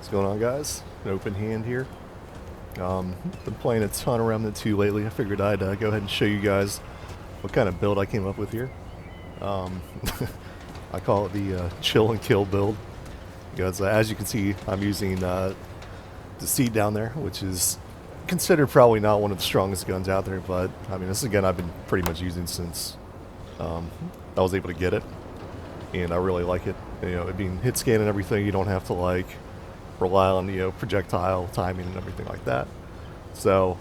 What's going on, guys? Openhand here. Been playing a ton of Remnant 2 lately. I figured I'd go ahead and show you guys what kind of build I came up with here. I call it the chill and kill build because as you can see, I'm using Deceit down there, which is considered probably not one of the strongest guns out there, but I mean, this is a gun I've been pretty much using since I was able to get it, and I really like it. You know, it being hit scan and everything, you don't have to like rely on, you know, projectile timing and everything like that. So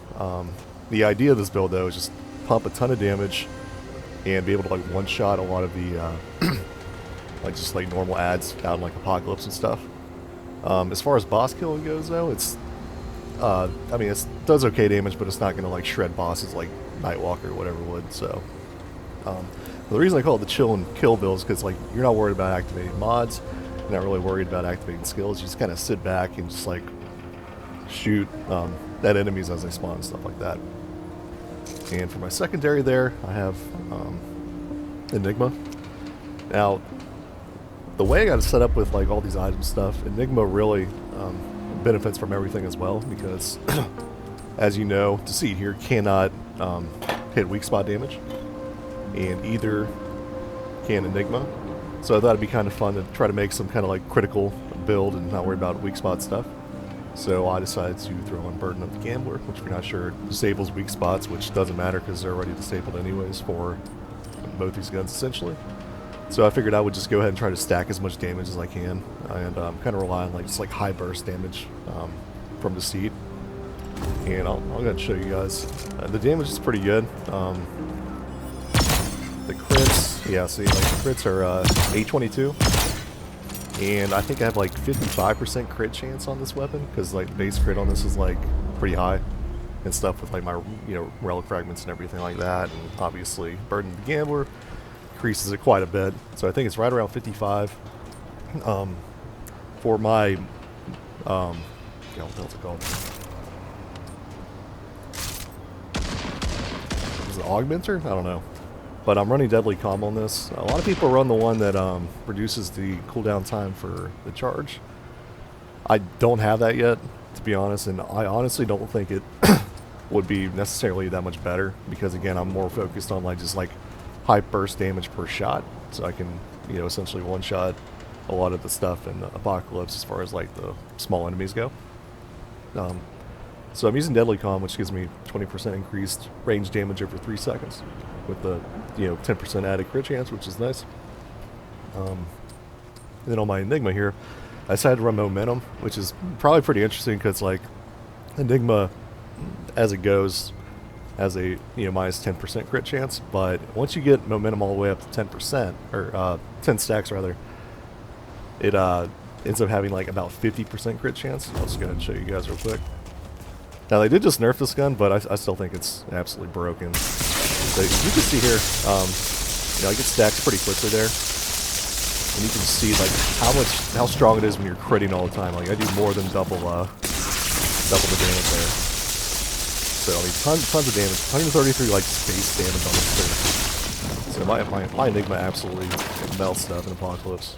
the idea of this build though is just pump a ton of damage and be able to like one-shot a lot of the like just like normal ads out in like Apocalypse and stuff. As far as boss killing goes though, it's I mean, it does okay damage, but it's not gonna like shred bosses like Nightwalker or whatever would. So the reason I call it the chill and kill build is because like you're not worried about activating mods. You're not really worried about activating skills. You just kind of sit back and just like shoot at enemies as they spawn and stuff like that. And for my secondary there, I have Enigma. Now, the way I got it set up with like all these items stuff, Enigma really benefits from everything as well because, as you know, Deceit here cannot hit weak spot damage, and either can Enigma. So I thought it'd be kind of fun to try to make some kind of like critical build and not worry about weak spot stuff. So I decided to throw in Burden of the Gambler, which if you're not sure, disables weak spots, which doesn't matter because they're already disabled anyways for both these guns essentially. So I figured I would just go ahead and try to stack as much damage as I can, and kind of rely on like just like high burst damage from Deceit. And I'll go ahead and show you guys. The damage is pretty good. The crits, yeah, see, like the crits are 822, and I think I have like 55% crit chance on this weapon because like base crit on this is like pretty high and stuff with like my, you know, relic fragments and everything like that, and obviously Burden of the Gambler increases it quite a bit, so I think it's right around 55. For my yeah, what the hell's it called? Is it augmenter? I don't know. But I'm running Deadly Calm on this. A lot of people run the one that reduces the cooldown time for the charge. I don't have that yet, to be honest, and I honestly don't think it would be necessarily that much better because, again, I'm more focused on like just like high burst damage per shot, so I can, you know, essentially one-shot a lot of the stuff in Apocalypse as far as like the small enemies go. So I'm using Deadly Calm, which gives me 20% increased range damage over 3 seconds with the, you know, 10% added crit chance, which is nice. And then on my Enigma here, I decided to run Momentum, which is probably pretty interesting because like Enigma, as it goes, has a, you know, minus 10% crit chance, but once you get Momentum all the way up to 10%, or 10 stacks rather, it ends up having like about 50% crit chance. I'll just go ahead and show you guys real quick. Now they did just nerf this gun, but I still think it's absolutely broken. So you can see here, you know, I get stacks pretty quickly there, and you can see like how strong it is when you're critting all the time. Like I do more than double the damage there. So I mean, tons of damage, 133 like base damage on this thing. So my Enigma absolutely melts stuff in Apocalypse.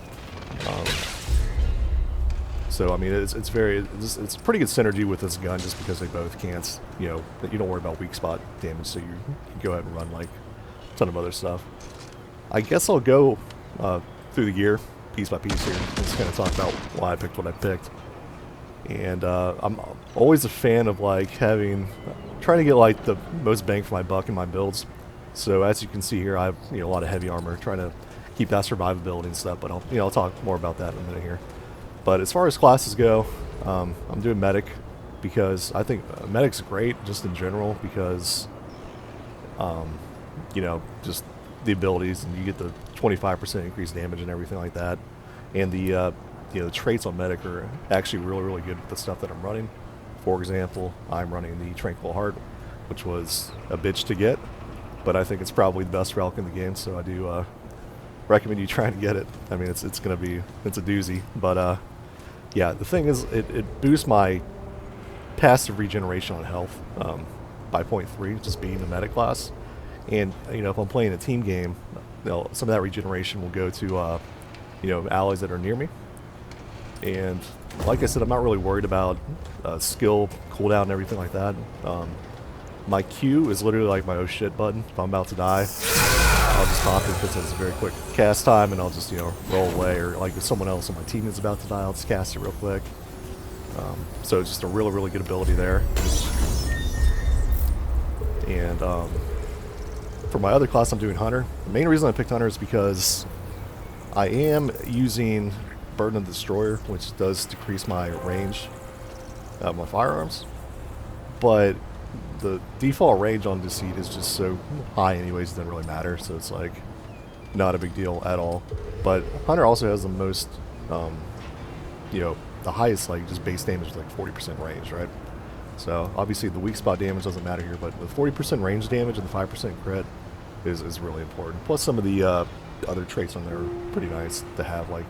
So I mean, it's pretty good synergy with this gun just because they both can't, you know, you don't worry about weak spot damage, so you can go ahead and run like a ton of other stuff. I guess I'll go through the gear piece by piece here. Just kind of talk about why I picked what I picked. And I'm always a fan of like trying to get like the most bang for my buck in my builds. So as you can see here, I have, you know, a lot of heavy armor, trying to keep that survivability and stuff. But I'll talk more about that in a minute here. But as far as classes go, I'm doing Medic because I think Medic's great just in general because, you know, just the abilities, and you get the 25% increased damage and everything like that. And the, you know, the traits on Medic are actually really, really good with the stuff that I'm running. For example, I'm running the Tranquil Heart, which was a bitch to get, but I think it's probably the best relic in the game, so I do recommend you trying to get it. I mean, it's a doozy, but yeah, the thing is, it boosts my passive regeneration on health by 0.3, just being the Medic class. And, you know, if I'm playing a team game, some of that regeneration will go to, you know, allies that are near me. And like I said, I'm not really worried about skill cooldown and everything like that. My Q is literally like my oh shit button. If I'm about to die, I'll just pop it because it's a very quick cast time, and I'll just, you know, roll away. Or like if someone else on my team is about to die, I'll just cast it real quick. So it's just a really, really good ability there. And for my other class, I'm doing Hunter. The main reason I picked Hunter is because I am using Burden of the Destroyer, which does decrease my range of my firearms. But the default range on Deceit is just so high anyways, it doesn't really matter. So it's like not a big deal at all. But Hunter also has the most, you know, the highest like just base damage, like 40% range, right? So obviously the weak spot damage doesn't matter here, but the 40% range damage and the 5% crit is really important. Plus some of the other traits on there are pretty nice to have, like,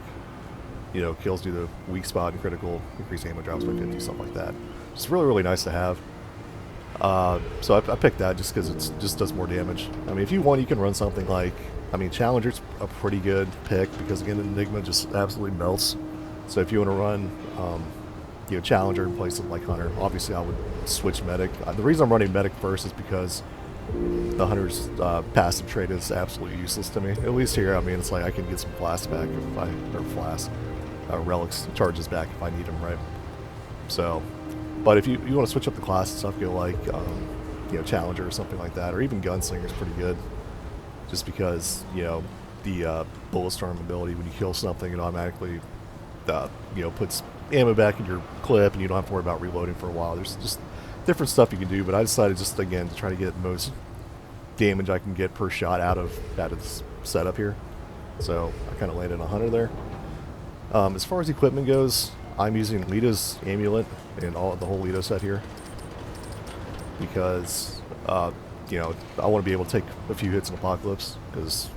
you know, kills due to weak spot and critical, increased ammo drops by 50, stuff like that. It's really, really nice to have. So I picked that just because it just does more damage. I mean, if you want, you can run something like, I mean, Challenger's a pretty good pick because, again, Enigma just absolutely melts. So if you want to run, you know, Challenger in place of like Hunter, obviously I would switch Medic. The reason I'm running Medic first is because the Hunter's passive trait is absolutely useless to me. At least here, I mean, it's like I can get some flasks back if I, or flasks, relics charges back if I need them, right? So, but if you want to switch up the class and stuff, go like, you know, Challenger or something like that, or even Gunslinger is pretty good, just because, you know, the Bullet Storm ability, when you kill something, it automatically, you know, puts ammo back in your clip, and you don't have to worry about reloading for a while. There's just different stuff you can do, but I decided just, again, to try to get the most damage I can get per shot out of this setup here. So I kind of landed on Hunter there. As far as equipment goes, I'm using Lita's Amulet and the whole Lita set here because, you know, I want to be able to take a few hits in Apocalypse because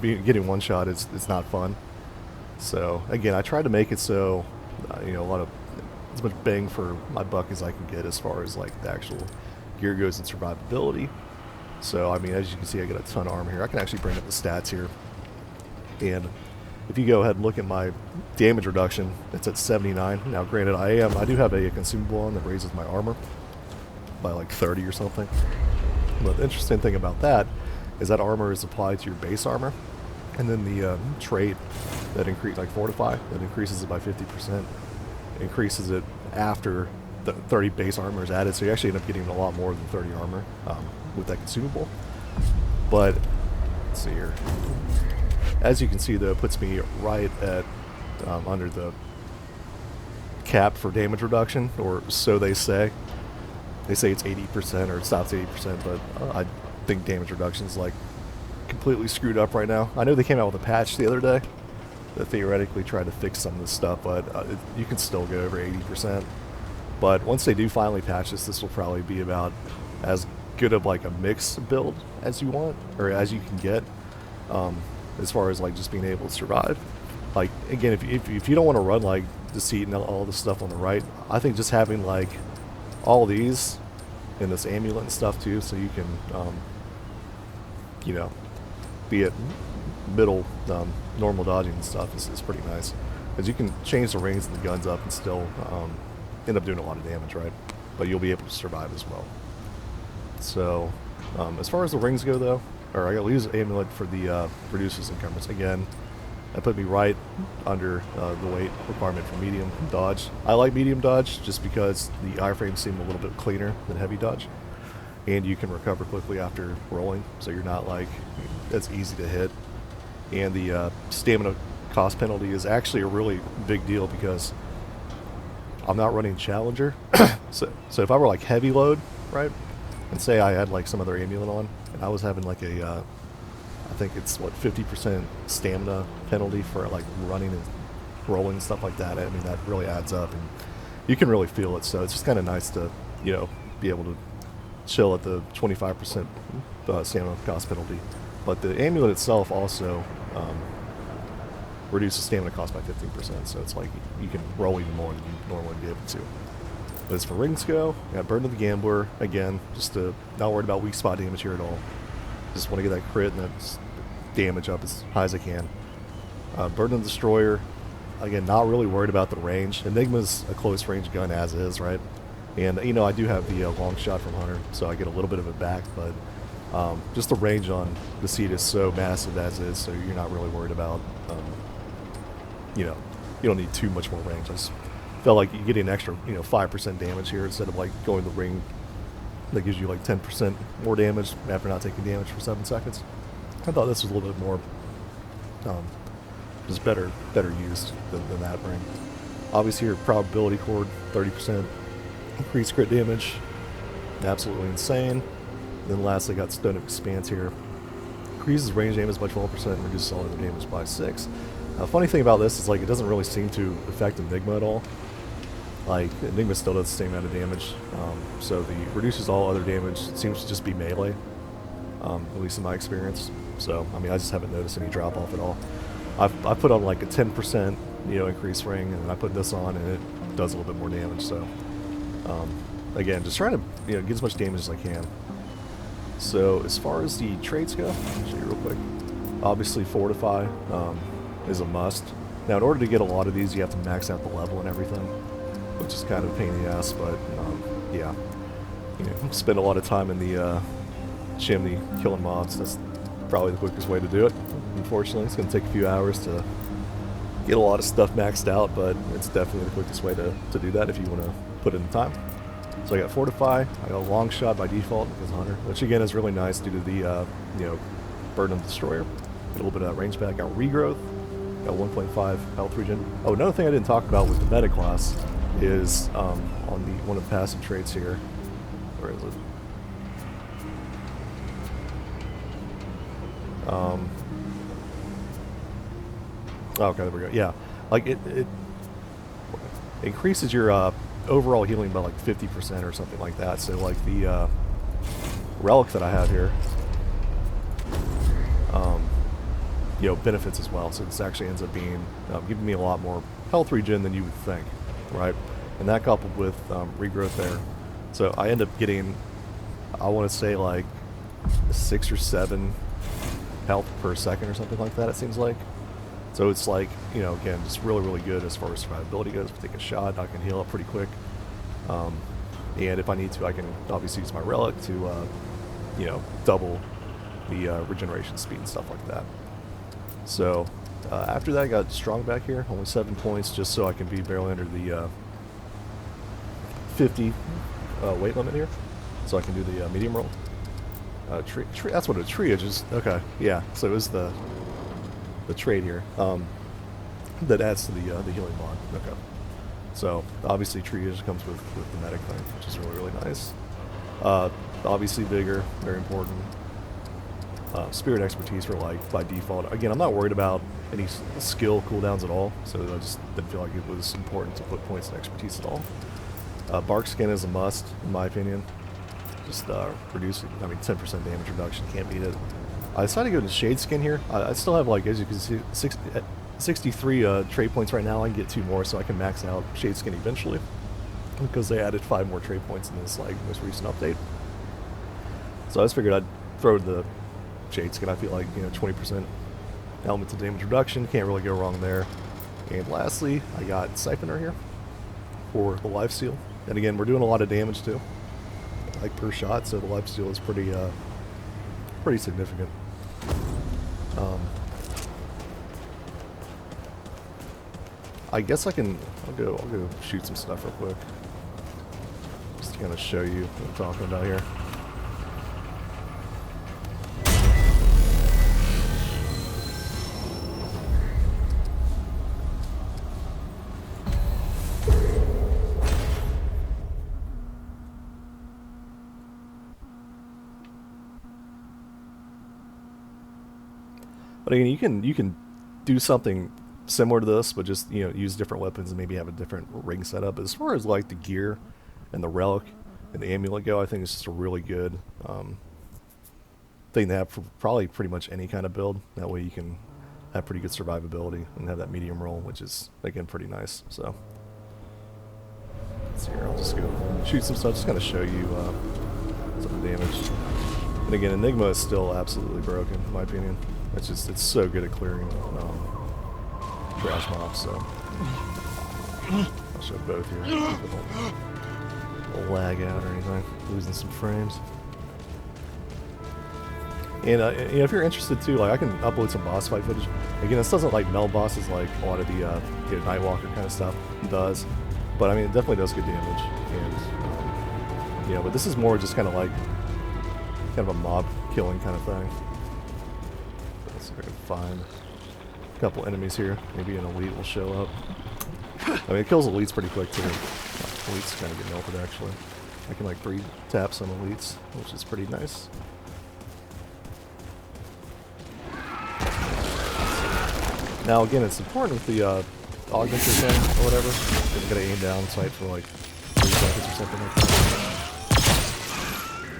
getting one shot is not fun. So again, I tried to make it so, you know, as much bang for my buck as I can get as far as like the actual gear goes and survivability. So I mean, as you can see, I get a ton of armor here. I can actually bring up the stats here, and if you go ahead and look at my damage reduction, it's at 79. Now granted, I do have a consumable on that raises my armor by like 30 or something. But the interesting thing about that is that armor is applied to your base armor, and then the trait that increase, like Fortify, that increases it by 50%, increases it after the 30 base armor is added, so you actually end up getting a lot more than 30 armor with that consumable. But let's see here. As you can see, though, it puts me right at under the cap for damage reduction, or so they say. They say it's 80%, or it stops at 80%, but I think damage reduction is like completely screwed up right now. I know they came out with a patch the other day that theoretically tried to fix some of this stuff, but you can still go over 80%. But once they do finally patch this will probably be about as good of like a mix build as you want, or as you can get, as far as like just being able to survive. Like, again, if you don't want to run like Deceit and all the stuff on the right, I think just having like all these and this amulet and stuff too, so you can, you know, be at middle normal dodging and stuff is pretty nice, because you can change the range of the guns up and still end up doing a lot of damage, right? But you'll be able to survive as well. So as far as the rings go, though, or I got to use amulet for the reduces encumbrance. Again, that put me right under the weight requirement for medium dodge. I like medium dodge just because the iframes seem a little bit cleaner than heavy dodge, and you can recover quickly after rolling, so you're not like, it's easy to hit. And the stamina cost penalty is actually a really big deal because I'm not running Challenger. so if I were like heavy load, right, and say I had like some other amulet on, and I was having like a, I think it's what, 50% stamina penalty for like running and rolling and stuff like that. I mean, that really adds up, and you can really feel it. So it's just kind of nice to, you know, be able to chill at the 25% stamina cost penalty. But the amulet itself also reduces stamina cost by 15%, so it's like you can roll even more than you normally would be able to. But as for rings go, I got Burden of the Gambler, again, just to not worried about weak spot damage here at all. Just want to get that crit and that damage up as high as I can. Burden of the Destroyer, again, not really worried about the range. Enigma's a close range gun as is, right? And, you know, I do have the long shot from Hunter, so I get a little bit of it back, but just the range on Deceit is so massive as is, so you're not really worried about, you know, you don't need too much more range. I just felt like you get an extra, you know, 5% damage here instead of like going to the ring that gives you like 10% more damage after not taking damage for 7 seconds. I thought this was a little bit more, just better used than that ring. Obviously your probability cord, 30% increased crit damage, absolutely insane. Then lastly got Stone of Expanse here. Increases range damage by 12% and reduces all other damage by 6. Funny thing about this is like it doesn't really seem to affect Enigma at all. Like Enigma still does the same amount of damage, so the reduces all other damage seems to just be melee, at least in my experience. So I mean I just haven't noticed any drop off at all. I put on like a 10% increase ring, and I put this on and it does a little bit more damage. So again, just trying to get as much damage as I can. So as far as the traits go, I'll show you real quick. Obviously Fortify is a must. Now in order to get a lot of these you have to max out the level and everything, which is kind of a pain in the ass, but yeah, spend a lot of time in the chimney killing mobs. That's probably the quickest way to do it. Unfortunately, it's going to take a few hours to get a lot of stuff maxed out, but it's definitely the quickest way to do that if you want to put in the time. So I got Fortify, I got Long Shot by default because of Hunter, which again is really nice due to the Burden of Destroyer. Get a little bit of that range back. Got Regrowth, got 1.5 health regen. Oh, another thing I didn't talk about with the meta class is on the one of the passive traits here. Where is it? Okay, there we go. Yeah, like it increases your overall healing by like 50% or something like that. So like the relic that I have here, benefits as well. So this actually ends up being giving me a lot more health regen than you would think, right? And that coupled with regrowth there, so I end up getting, I want to say like 6 or 7 health per second or something like that. It seems like. So it's like, again, just really good as far as survivability goes. If I take a shot, I can heal up pretty quick. And if I need to, I can obviously use my relic to, double the regeneration speed and stuff like that. So after that, I got strong back here, only 7 points, just so I can be barely under the 50 weight limit here. So I can do the medium roll. Tree, that's what a triage is. Okay, yeah. So it was the trait here that adds to the healing bond. Okay. So obviously triage comes with the medic thing, which is really nice. Obviously vigor, very important. Spirit expertise for like by default. Again, I'm not worried about any skill cooldowns at all, so I just didn't feel like it was important to put points in expertise at all. Bark skin is a must in my opinion. Just reducing, 10% damage reduction, can't beat it. I decided to go to Shade Skin here. I still have, like, as you can see, 63 trade points right now. I can get 2 more, so I can max out Shade Skin eventually, because they added 5 more trade points in this most recent update. So I just figured I'd throw the Shade Skin. I feel like 20% element to damage reduction, can't really go wrong there. And lastly, I got Siphoner here for the life steal. And again, we're doing a lot of damage too, like per shot. So the life steal is pretty significant. I guess I'll go shoot some stuff real quick, just to kind of show you what I'm talking about here. But again, you can do something similar to this, but just use different weapons and maybe have a different ring setup. But as far as like the gear and the relic and the amulet go, I think it's just a really good thing to have for probably pretty much any kind of build. That way you can have pretty good survivability and have that medium roll, which is again pretty nice. So let's see here. I'll just go shoot some stuff, just kind of show you some of the damage. And again, Enigma is still absolutely broken in my opinion. It's so good at clearing crash mobs, so I'll show both here. Don't lag out or anything, losing some frames. And you know, if you're interested too, like I can upload some boss fight footage. Again, this doesn't like meld bosses like a lot of the you know, Nightwalker kind of stuff does, but I mean it definitely does good damage. And you know, but this is more just kind of like a mob killing kind of thing. Let's see if I can find a couple enemies here. Maybe an elite will show up. I mean, it kills elites pretty quick too. Elites kind of get melted actually. I can like tap some elites, which is pretty nice. Now again, it's important with the augmenter thing or whatever. You're gonna aim down sight for like 3 seconds or something like that.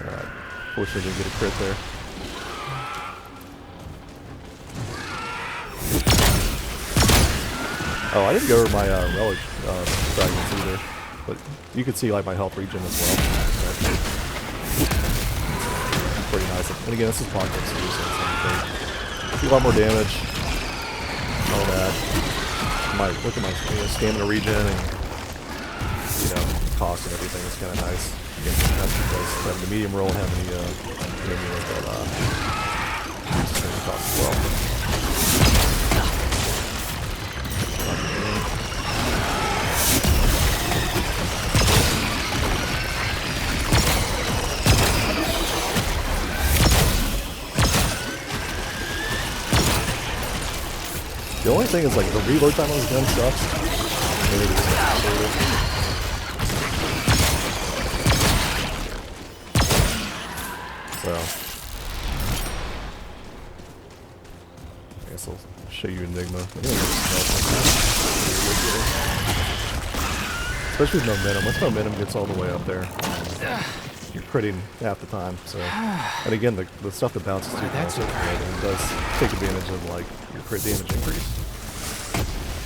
Alright, fortunately didn't get a crit there. Oh, I didn't go over my relic fragments either, but you can see like my health regen as well. Pretty nice. And again, this is pocket, so it's do a lot more damage. All that. Look at my stamina regen and cost and everything is kind of nice. Again, that's because having the medium roll and having the cost as well. The only thing is like the reload time on this gun sucks. So I guess I'll show you Enigma. Especially with momentum. Once momentum gets all the way up there, you're critting half the time. So, and again, the stuff that bounces too fast and does take advantage of like your crit damage increase.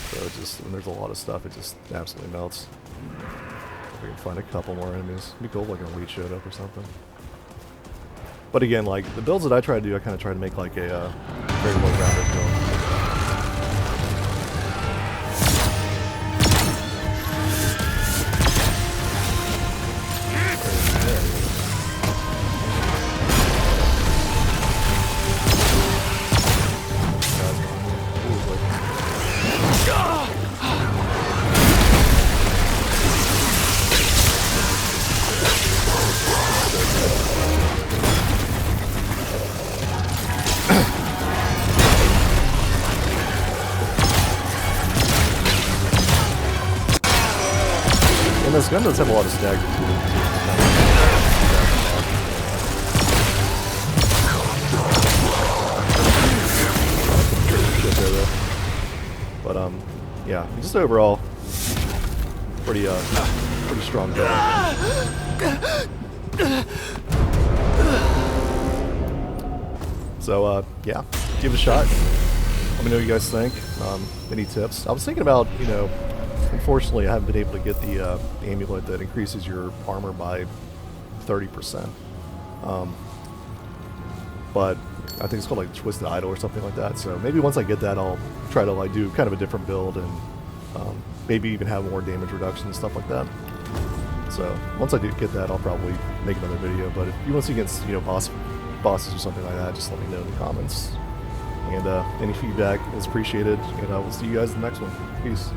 So it just, when there's a lot of stuff, it just absolutely melts. If we can find a couple more enemies, it'd be cool if like an elite showed up or something. But again, like the builds that I try to do, I kind of try to make like a very well-rounded build. And this gun does have a lot of stagger too. But yeah, just overall, pretty strong build. So yeah, give it a shot. Let me know what you guys think. Any tips? I was thinking about, unfortunately, I haven't been able to get the amulet that increases your armor by 30%. But I think it's called like Twisted Idol or something like that. So maybe once I get that, I'll try to like do kind of a different build and maybe even have more damage reduction and stuff like that. So once I do get that, I'll probably make another video. But if you want to see against bosses or something like that, just let me know in the comments. And any feedback is appreciated. And I will see you guys in the next one. Peace.